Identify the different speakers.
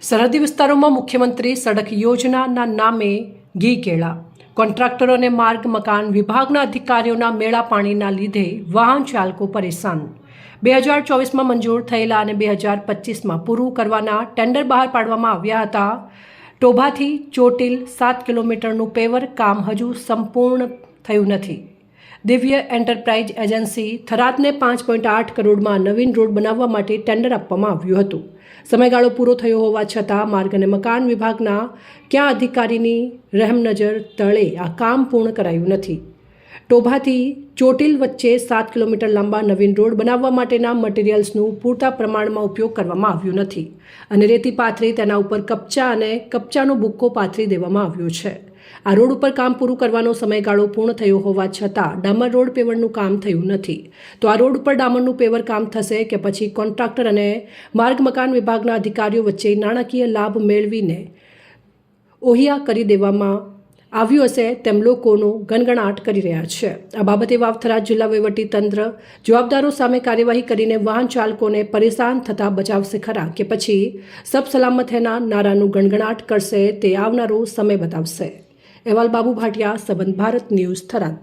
Speaker 1: સરહદી વિસ્તારોમાં મુખ્યમંત્રી સડક યોજનાના નામે ઘી કેળા. કોન્ટ્રાક્ટરો અને માર્ગ મકાન વિભાગના અધિકારીઓના મેળા પાણીના લીધે વાહન ચાલકો પરેશાન. 2024માં મંજૂર થયેલા અને 2025માં પૂરું કરવાના ટેન્ડર બહાર પાડવામાં આવ્યા હતા. ટોભાથી ચોટીલ 7 કિલોમીટરનું પેવર કામ હજુ સંપૂર્ણ થયું નથી. દિવ્ય એન્ટરપ્રાઇઝ એજન્સી થરાદને 5.8 કરોડમાં નવીન રોડ બનાવવા માટે ટેન્ડર આપવામાં આવ્યું હતું. સમયગાળો પૂરો થયો હોવા છતાં માર્ગ અને મકાન વિભાગના ક્યાં અધિકારીની રહેમનજર તળે આ કામ પૂર્ણ કરાયું નથી. ટોભાથી ચોટીલ વચ્ચે 7 કિલોમીટર લાંબા નવીન રોડ બનાવવા માટેના મટીરિયલ્સનું પૂરતા પ્રમાણમાં ઉપયોગ કરવામાં આવ્યો નથી અને રેતી પાથરી તેના ઉપર કપચા અને કપચાનો ભૂક્કો પાથરી દેવામાં આવ્યો છે. આ રોડ ઉપર કામ પૂરું કરવાનો સમયગાળો પૂર્ણ થયો હોવા છતાં ડામર રોડ પેવરનું કામ થયું નથી. તો આ રોડ ઉપર ડામરનું પેવર કામ થશે કે પછી કોન્ટ્રાક્ટર અને માર્ગ મકાન વિભાગના અધિકારીઓ વચ્ચે નાણાકીય લાભ મેળવીને ઓહિયા કરી દેવામાં આવ્યું હશે તેમ લોકોનો ગણગણાટ કરી રહ્યા છે. આ બાબતે વાવ-થરાદ જિલ્લા વહીવટી તંત્ર જવાબદારો સામે કાર્યવાહી કરીને વાહન ચાલકોને પરેશાન થતા બચાવશે ખરા કે પછી સબ સલામત હેના નારાનું ગણગણાટ કરશે તે આવનારો સમય બતાવશે. અહેવાલ બાબુ ભાટિયા, સંબંધ ભારત ન્યૂઝ, થરાદ.